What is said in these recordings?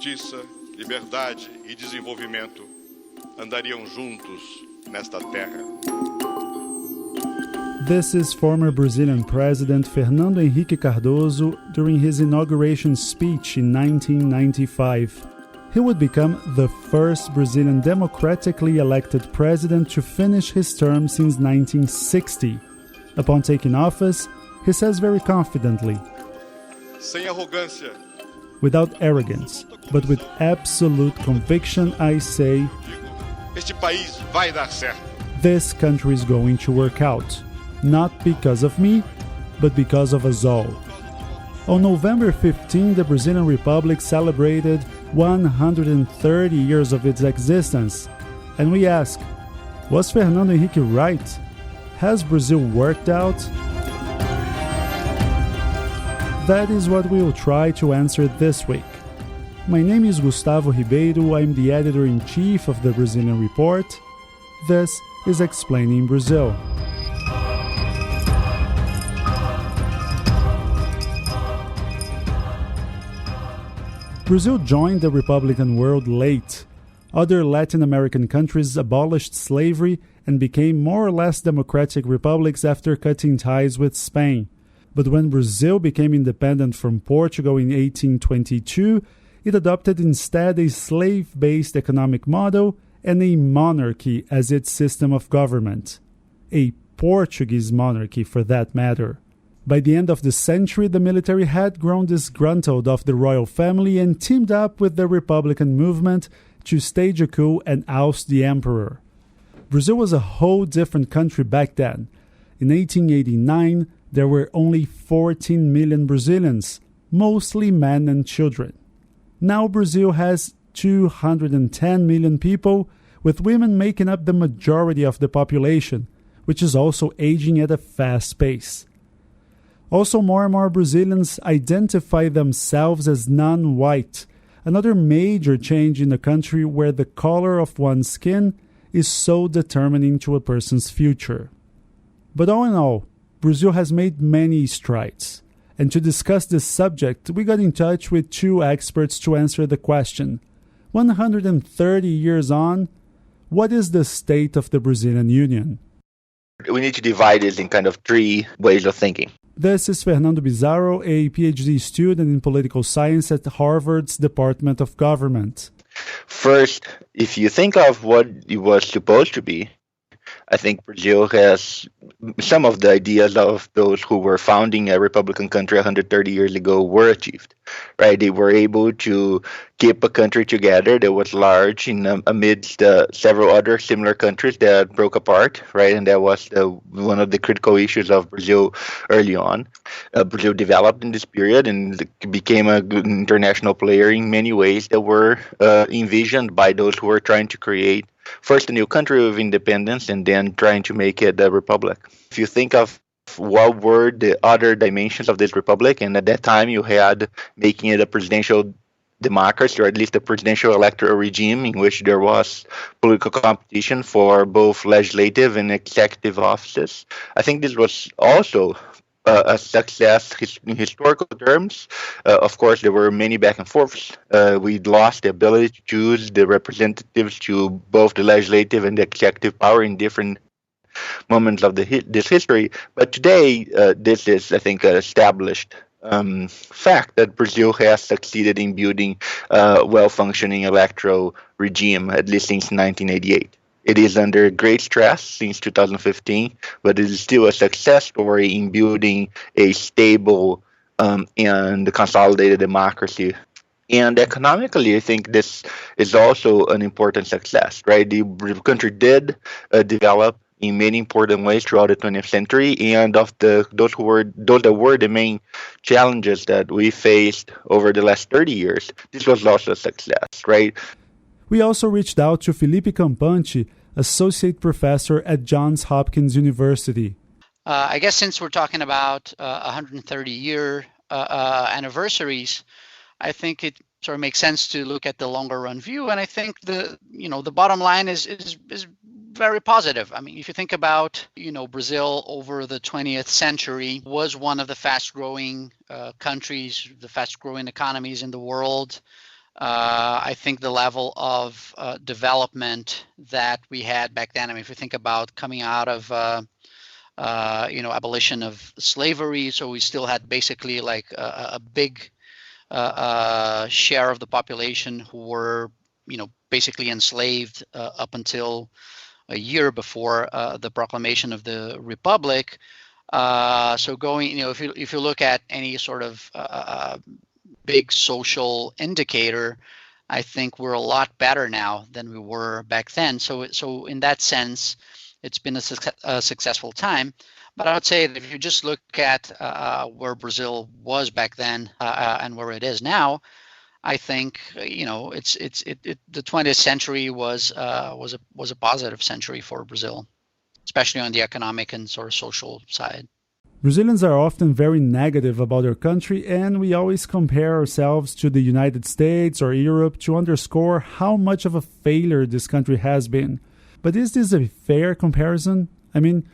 justiça, liberdade e desenvolvimento andariam juntos nesta terra. This is former Brazilian President Fernando Henrique Cardoso during his inauguration speech in 1995. He would become the first Brazilian democratically elected president to finish his term since 1960. Upon taking office, he says very confidently, Sem arrogância, without arrogance, but with absolute conviction, I say, este país vai dar certo. this country is going to work out, not because of me, but because of us all. On November 15, the Brazilian Republic celebrated 130 years of its existence, and we ask, was Fernando Henrique right? Has Brazil worked out? That is what we will try to answer this week. My name is Gustavo Ribeiro, I'm the editor-in-chief of the Brazilian Report. This is Explaining Brazil. Brazil joined the Republican world late. Other Latin American countries abolished slavery and became more or less democratic republics after cutting ties with Spain. But when Brazil became independent from Portugal in 1822, it adopted instead a slave-based economic model and a monarchy as its system of government. A Portuguese monarchy, for that matter. By the end of the century, the military had grown disgruntled of the royal family and teamed up with the Republican movement to stage a coup and oust the emperor. Brazil was a whole different country back then. In 1889, there were only 14 million Brazilians, mostly men and children. Now Brazil has 210 million people, with women making up the majority of the population, which is also aging at a fast pace. Also, more and more Brazilians identify themselves as non-white, another major change in a country where the color of one's skin is so determining to a person's future. But all in all, Brazil has made many strides. And to discuss this subject, we got in touch with two experts to answer the question. 130 years on, what is the state of the Brazilian Union? We need to divide it in kind of three ways of thinking. This is Fernando Bizzaro, a PhD student in political science at Harvard's Department of Government. First, if you think of what it was supposed to be, I think Brazil has some of the ideas of those who were founding a Republican country 130 years ago were achieved, right? They were able to keep a country together that was large amidst several other similar countries that broke apart, right? And that was one of the critical issues of Brazil early on. Brazil developed in this period and became an international player in many ways that were envisioned by those who were trying to create first a new country of independence and then trying to make it a republic. If you think of what were the other dimensions of this republic, and at that time you had making it a presidential democracy, or at least a presidential electoral regime in which there was political competition for both legislative and executive offices. I think this was also a success in historical terms. Of course, there were many back and forths. We lost the ability to choose the representatives to both the legislative and the executive power in different moments of this history. But today, this is, I think, an established fact that Brazil has succeeded in building a well-functioning electoral regime, at least since 1988. It is under great stress since 2015, but it is still a success story in building a stable and consolidated democracy. And economically, I think this is also an important success, right? The country did develop in many important ways throughout the 20th century, and of those that were the main challenges that we faced over the last 30 years, this was also a success, right? We also reached out to Felipe Campante, associate professor at Johns Hopkins University. I guess since we're talking about 130-year anniversaries, I think it sort of makes sense to look at the longer run view. And I think the bottom line is very positive. I mean, if you think about, Brazil over the 20th century was one of the fast growing countries, the fast growing economies in the world. I think the level of development that we had back then, I mean, if you think about coming out of abolition of slavery, so we still had basically like a big share of the population who were, basically enslaved up until a year before the proclamation of the Republic. So going, if you look at any sort of big social indicator, I think we're a lot better now than we were back then. So in that sense, it's been a successful time. But I would say that if you just look at where Brazil was back then and where it is now, I think the 20th century was a positive century for Brazil, especially on the economic and sort of social side. Brazilians are often very negative about their country, and we always compare ourselves to the United States or Europe to underscore how much of a failure this country has been. But is this a fair comparison? I mean,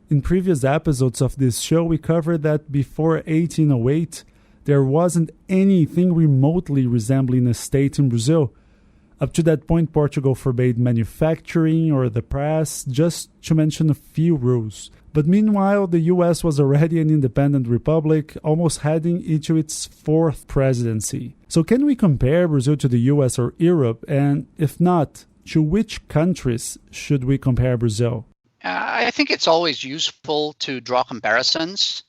in previous episodes of this show, we covered that before 1808, there wasn't anything remotely resembling a state in Brazil. Up to that point, Portugal forbade manufacturing or the press, just to mention a few rules. But meanwhile, the US was already an independent republic, almost heading into its fourth presidency. So can we compare Brazil to the US or Europe? And if not, to which countries should we compare Brazil? I think it's always useful to draw comparisons.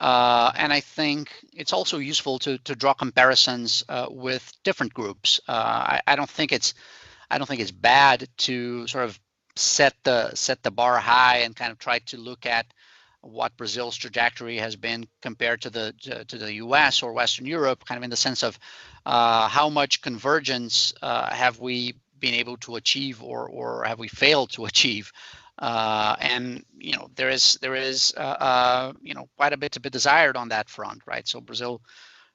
And I think it's also useful to draw comparisons with different groups. I don't think it's bad to sort of set the bar high and kind of try to look at what Brazil's trajectory has been compared to the U.S. or Western Europe, kind of in the sense of how much convergence have we been able to achieve or have we failed to achieve. And there is quite a bit to be desired on that front, right? So Brazil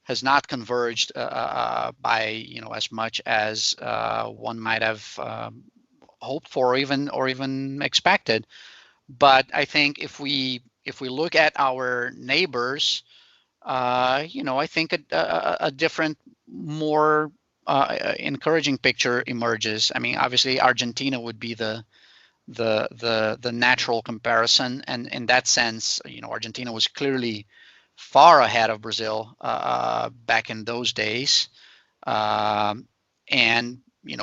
has not converged by as much as one might have hoped for or even expected. But I think if we look at our neighbors, I think a different, more encouraging picture emerges. I mean, obviously Argentina would be the natural comparison, and in that sense, Argentina was clearly far ahead of Brazil back in those days, and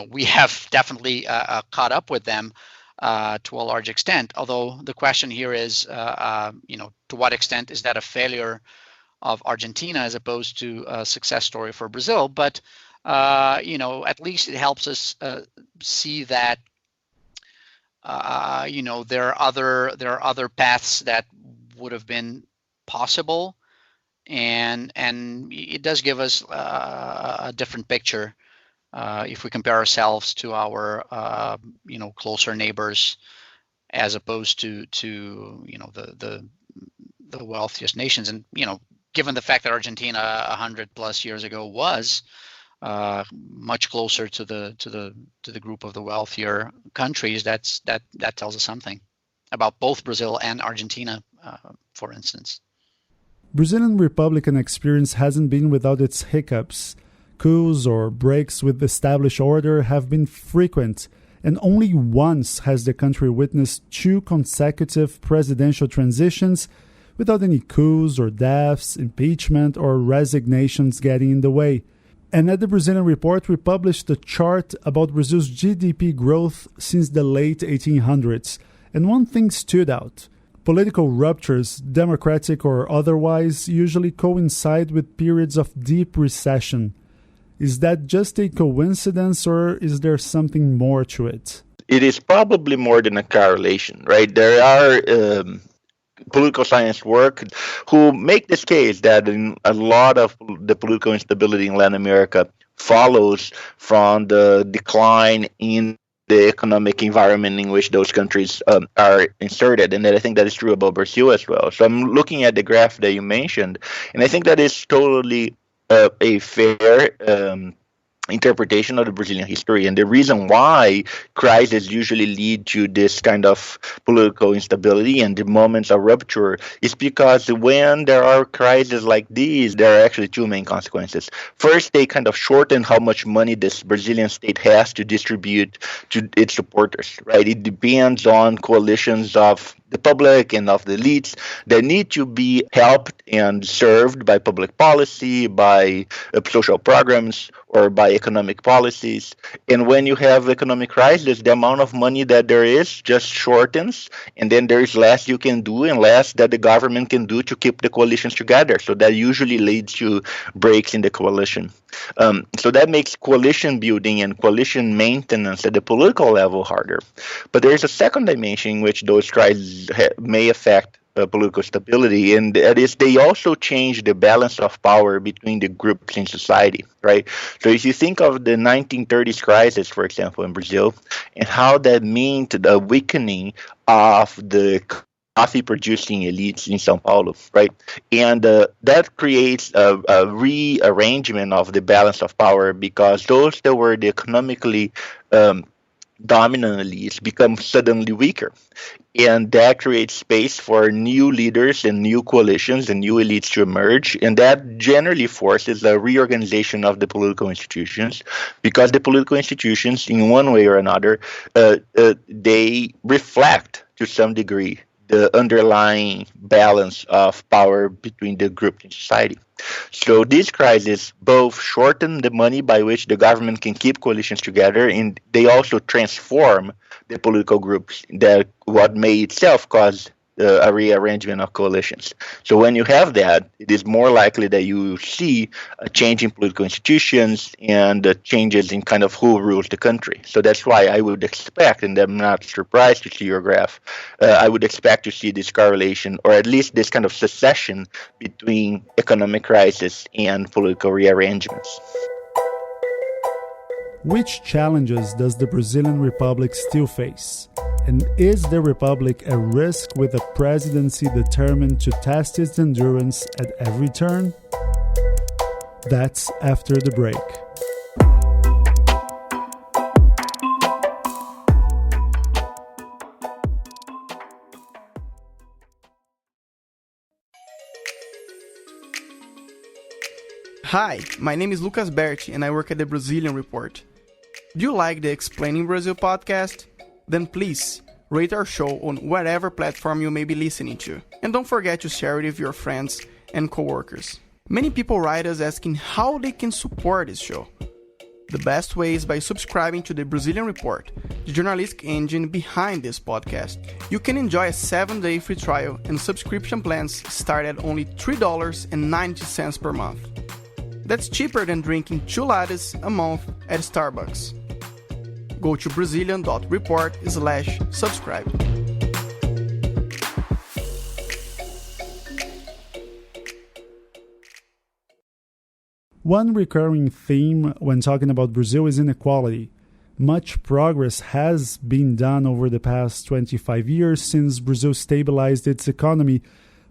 we have definitely caught up with them to a large extent. Although the question here is, to what extent is that a failure of Argentina as opposed to a success story for Brazil? But at least it helps us see that. There are other paths that would have been possible, and it does give us a different picture if we compare ourselves to our closer neighbors as opposed to the wealthiest nations. And given the fact that Argentina 100+ years ago was much closer to the group of the wealthier countries, that tells us something about both Brazil and Argentina, for instance. Brazilian Republican experience hasn't been without its hiccups. Coups or breaks with established order have been frequent, and only once has the country witnessed 2 consecutive presidential transitions without any coups or deaths, impeachment, or resignations getting in the way. And at the Brazilian Report, we published a chart about Brazil's GDP growth since the late 1800s. And one thing stood out. Political ruptures, democratic or otherwise, usually coincide with periods of deep recession. Is that just a coincidence, or is there something more to it? It is probably more than a correlation, right? There are political science work who make this case that in a lot of the political instability in Latin America follows from the decline in the economic environment in which those countries are inserted, and that I think that is true about Brazil as well. So I'm looking at the graph that you mentioned, and I think that is totally a fair interpretation of the Brazilian history. And the reason why crises usually lead to this kind of political instability and the moments of rupture is because when there are crises like these, there are actually two main consequences. First, they kind of shorten how much money this Brazilian state has to distribute to its supporters, right? It depends on coalitions of the public and of the elites that need to be helped and served by public policy, by social programs, or by economic policies. And when you have economic crisis, the amount of money that there is just shortens, and then there is less you can do and less that the government can do to keep the coalitions together. So that usually leads to breaks in the coalition. So that makes coalition building and coalition maintenance at the political level harder. But there is a second dimension in which those crises may affect political stability, and that is they also change the balance of power between the groups in society, right? So if you think of the 1930s crisis, for example, in Brazil, and how that meant the weakening of the coffee producing elites in Sao Paulo, right? And that creates a rearrangement of the balance of power because those that were the economically dominant elites become suddenly weaker. And that creates space for new leaders and new coalitions and new elites to emerge. And that generally forces a reorganization of the political institutions because the political institutions, in one way or another, they reflect to some degree the underlying balance of power between the groups in society. So these crises both shorten the money by which the government can keep coalitions together, and they also transform the political groups that what may itself cause a rearrangement of coalitions. So when you have that, it is more likely that you see a change in political institutions and changes in kind of who rules the country. So that's why I would expect, and I'm not surprised to see your graph, I would expect to see this correlation, or at least this kind of succession between economic crisis and political rearrangements. Which challenges does the Brazilian Republic still face? And is the Republic a risk with a presidency determined to test its endurance at every turn? That's after the break. Hi, my name is Lucas Berti and I work at the Brazilian Report. Do you like the Explaining Brazil podcast? Then please rate our show on whatever platform you may be listening to. And don't forget to share it with your friends and coworkers. Many people write us asking how they can support this show. The best way is by subscribing to the Brazilian Report, the journalistic engine behind this podcast. You can enjoy a 7-day free trial and subscription plans start at only $3.90 per month. That's cheaper than drinking 2 lattes a month at Starbucks. Go to Brazilian.report/subscribe. One recurring theme when talking about Brazil is inequality. Much progress has been done over the past 25 years since Brazil stabilized its economy,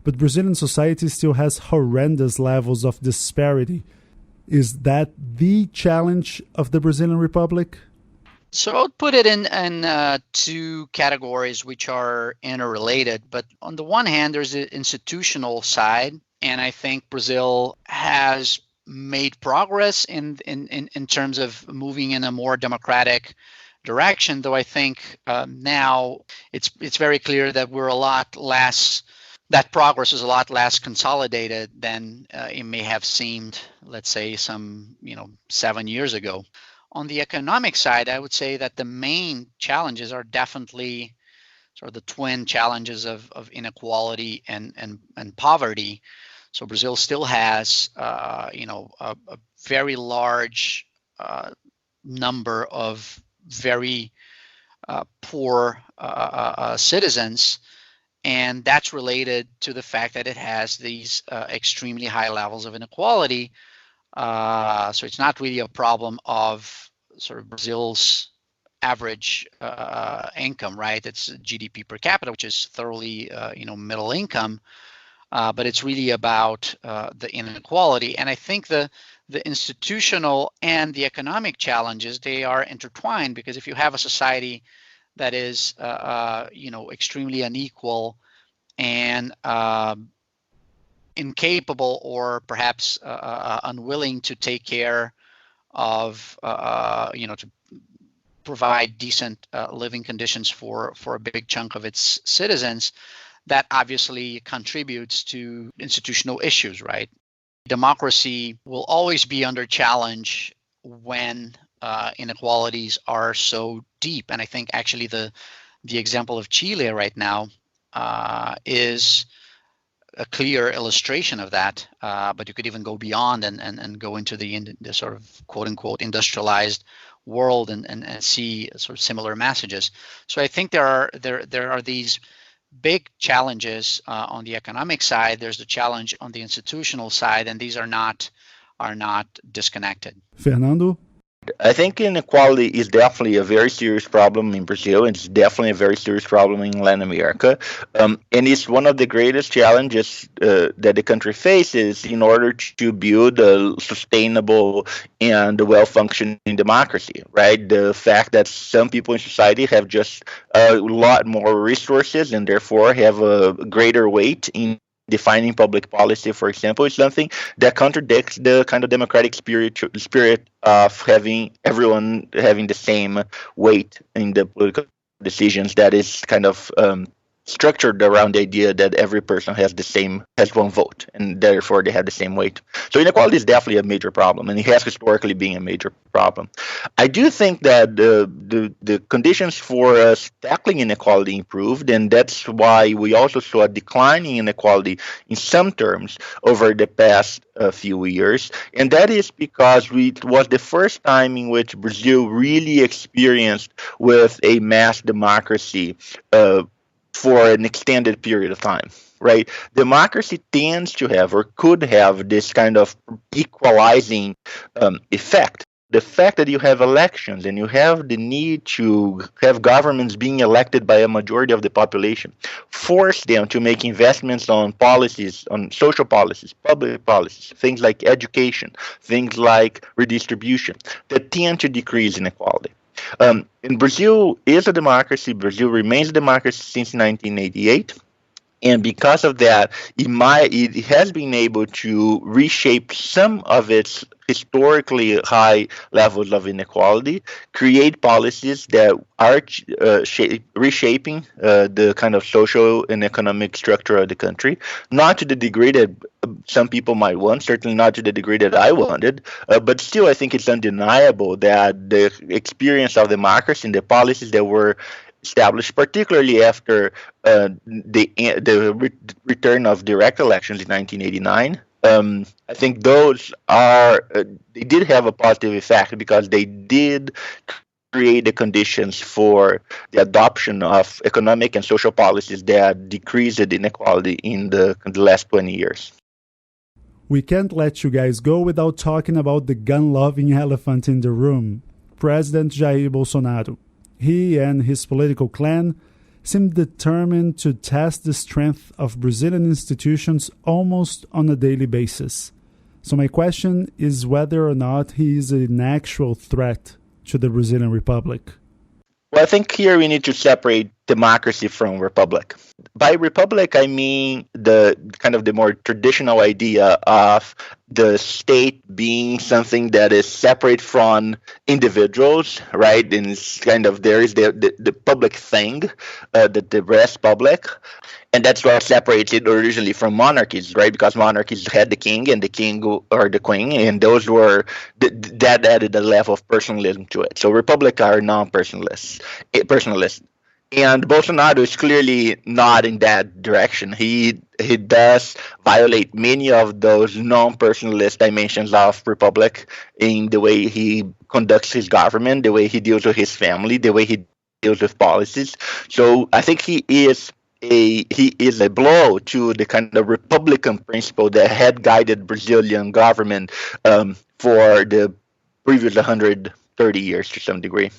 but Brazilian society still has horrendous levels of disparity. Is that the challenge of the Brazilian Republic? So I would put it in two categories which are interrelated. But on the one hand, there's the institutional side, and I think Brazil has made progress in terms of moving in a more democratic direction. Though I think now it's very clear that we're a lot less. That progress is a lot less consolidated than it may have seemed, let's say, some 7 years ago. On the economic side, I would say that the main challenges are definitely sort of the twin challenges of inequality and poverty. So Brazil still has, a very large number of very poor citizens, and that's related to the fact that it has these extremely high levels of inequality. So it's not really a problem of sort of Brazil's average income, right? It's GDP per capita, which is thoroughly, middle income. but it's really about the inequality. And I think the institutional and the economic challenges, they are intertwined, because if you have a society that is extremely unequal and incapable or perhaps unwilling to take care of to provide decent living conditions for a big chunk of its citizens, that obviously contributes to institutional issues, right? Democracy will always be under challenge when inequalities are so deep. And I think actually the example of Chile right now is a clear illustration of that. But you could even go beyond and go into the sort of quote unquote industrialized world and see sort of similar messages. So I think there are these big challenges on the economic side. There's the challenge on the institutional side, and these are not disconnected. Fernando? I think inequality is definitely a very serious problem in Brazil, and it's definitely a very serious problem in Latin America. And it's one of the greatest challenges that the country faces in order to build a sustainable and well-functioning democracy, right? The fact that some people in society have just a lot more resources and therefore have a greater weight in defining public policy, for example, is something that contradicts the kind of democratic spirit of having everyone having the same weight in the political decisions, that is kind of structured around the idea that every person has one vote, and therefore they have the same weight. So inequality is definitely a major problem, and it has historically been a major problem. I do think that the conditions for us tackling inequality improved, and that's why we also saw a decline in inequality in some terms over the past few years, and that is because it was the first time in which Brazil really experienced with a mass democracy for an extended period of time, right? Democracy tends to have or could have this kind of equalizing effect. The fact that you have elections and you have the need to have governments being elected by a majority of the population force them to make investments on policies, on social policies, public policies, things like education, things like redistribution, that tend to decrease inequality. And Brazil is a democracy. Brazil remains a democracy since 1988. And because of that, it has been able to reshape some of its historically high levels of inequality, create policies that are reshaping the kind of social and economic structure of the country, not to the degree that some people might want, certainly not to the degree that I wanted, but still I think it's undeniable that the experience of democracy and the policies that were established, particularly after the return of direct elections in 1989. I think those they did have a positive effect because they did create the conditions for the adoption of economic and social policies that decreased inequality in the last 20 years. We can't let you guys go without talking about the gun-loving elephant in the room, President Jair Bolsonaro. He and his political clan seem determined to test the strength of Brazilian institutions almost on a daily basis. So my question is whether or not he is an actual threat to the Brazilian Republic. Well, I think here we need to separate democracy from republic. By republic, I mean the kind of the more traditional idea of the state being something that is separate from individuals, right? And it's kind of there is the public thing, the rest public. And that's what separates it originally from monarchies, right? Because monarchies had the king and the king or the queen, and those were that added a level of personalism to it. So republic are non-personalist. And Bolsonaro is clearly not in that direction. He does violate many of those non-personalist dimensions of republic in the way he conducts his government, the way he deals with his family, the way he deals with policies. So I think he is a blow to the kind of republican principle that had guided Brazilian government for the previous 100 30 years to some degree.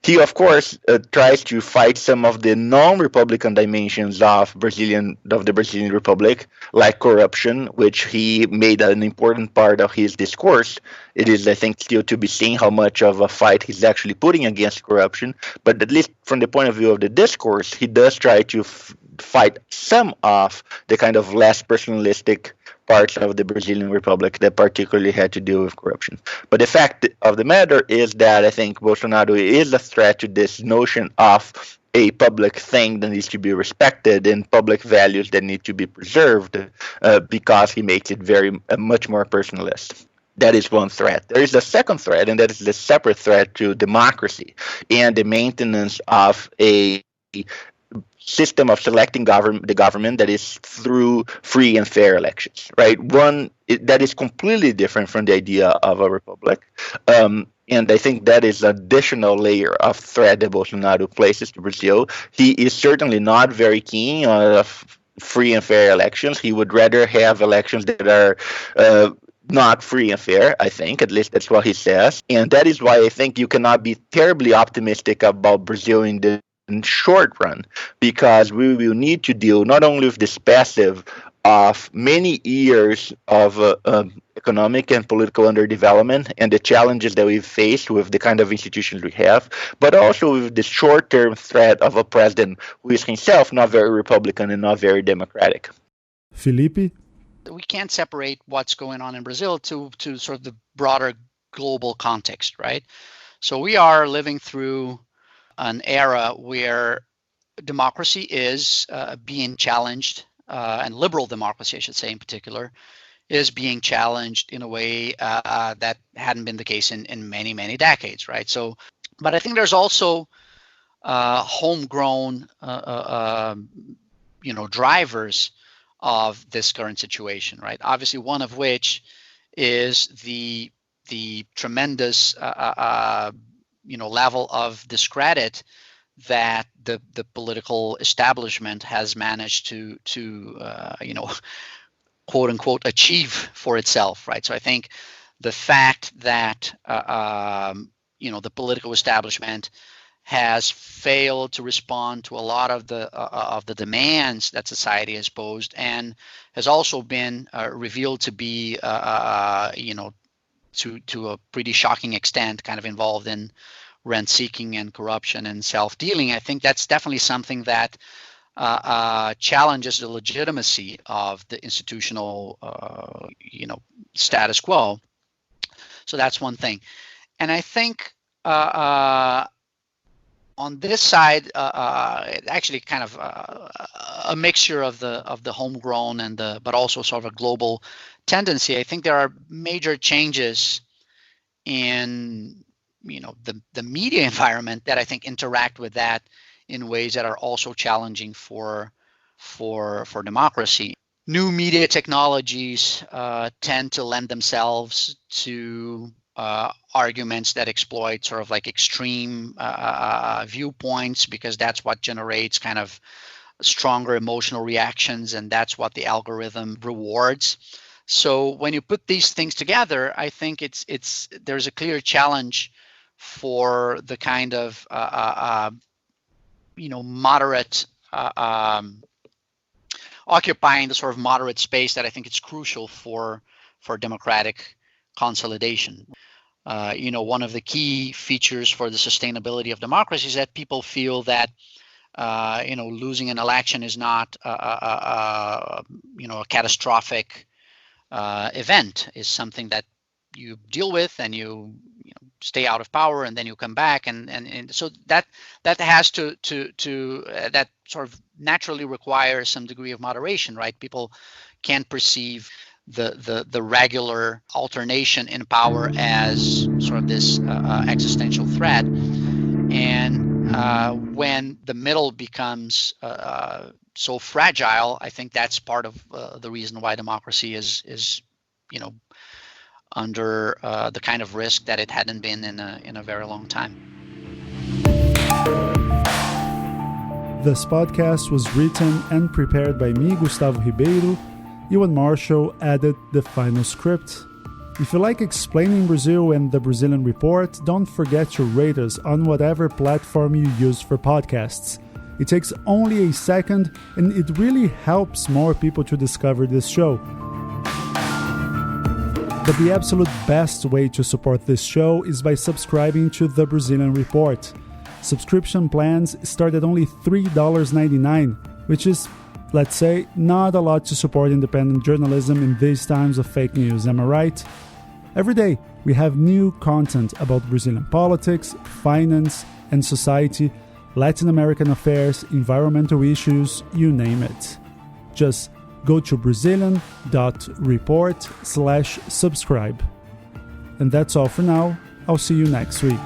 He, of course, tries to fight some of the non-Republican dimensions of the Brazilian Republic, like corruption, which he made an important part of his discourse. It is, I think, still to be seen how much of a fight he's actually putting against corruption. But at least from the point of view of the discourse, he does try to fight some of the kind of less personalistic parts of the Brazilian Republic that particularly had to deal with corruption. But the fact of the matter is that I think Bolsonaro is a threat to this notion of a public thing that needs to be respected and public values that need to be preserved because he makes it much more personalist. That is one threat. There is a second threat, and that is the separate threat to democracy and the maintenance of a system of selecting the government that is through free and fair elections, right? That is completely different from the idea of a republic. And I think that is an additional layer of threat that Bolsonaro places to Brazil. He is certainly not very keen on free and fair elections. He would rather have elections that are not free and fair, I think. At least that's what he says. And that is why I think you cannot be terribly optimistic about Brazil in the short run, because we will need to deal not only with this passive of many years of economic and political underdevelopment and the challenges that we've faced with the kind of institutions we have, but also with the short-term threat of a president who is himself not very Republican and not very democratic. Felipe? We can't separate what's going on in Brazil to sort of the broader global context, right? So we are living through an era where democracy is being challenged, and liberal democracy, I should say in particular, is being challenged in a way that hadn't been the case in many, many decades, right? So, but I think there's also homegrown, drivers of this current situation, right? Obviously, one of which is the tremendous level of discredit that the political establishment has managed to quote unquote achieve for itself, right? So I think the fact that the political establishment has failed to respond to a lot of the demands that society has posed, and has also been revealed to be to a pretty shocking extent kind of involved in rent-seeking and corruption and self-dealing. I think that's definitely something that challenges the legitimacy of the institutional, status quo. So that's one thing. And I think on this side, actually kind of a mixture of the homegrown but also sort of a global tendency. I think there are major changes in the media environment that I think interact with that in ways that are also challenging for democracy. New media technologies tend to lend themselves to arguments that exploit sort of like extreme viewpoints, because that's what generates kind of stronger emotional reactions, and that's what the algorithm rewards. So when you put these things together, I think there's a clear challenge for the kind of moderate, occupying the sort of moderate space that I think it's crucial for democratic consolidation. One of the key features for the sustainability of democracy is that people feel that losing an election is not a catastrophic event. Is something that you deal with, and you stay out of power, and then you come back, and so that has to that sort of naturally requires some degree of moderation, right? People can't perceive the regular alternation in power as sort of this existential threat, and when the middle becomes so fragile, I think that's part of the reason why democracy is under the kind of risk that it hadn't been in a very long time. This podcast was written and prepared by me, Gustavo Ribeiro. Ewan Marshall added the final script. If you like Explaining Brazil and the Brazilian Report, don't forget to rate us on whatever platform you use for podcasts. It takes only a second, and it really helps more people to discover this show. But the absolute best way to support this show is by subscribing to The Brazilian Report. Subscription plans start at only $3.99, which is, let's say, not a lot to support independent journalism in these times of fake news, am I right? Every day, we have new content about Brazilian politics, finance and society, Latin American affairs, environmental issues, you name it. Just go to Brazilian.report/subscribe. And that's all for now. I'll see you next week.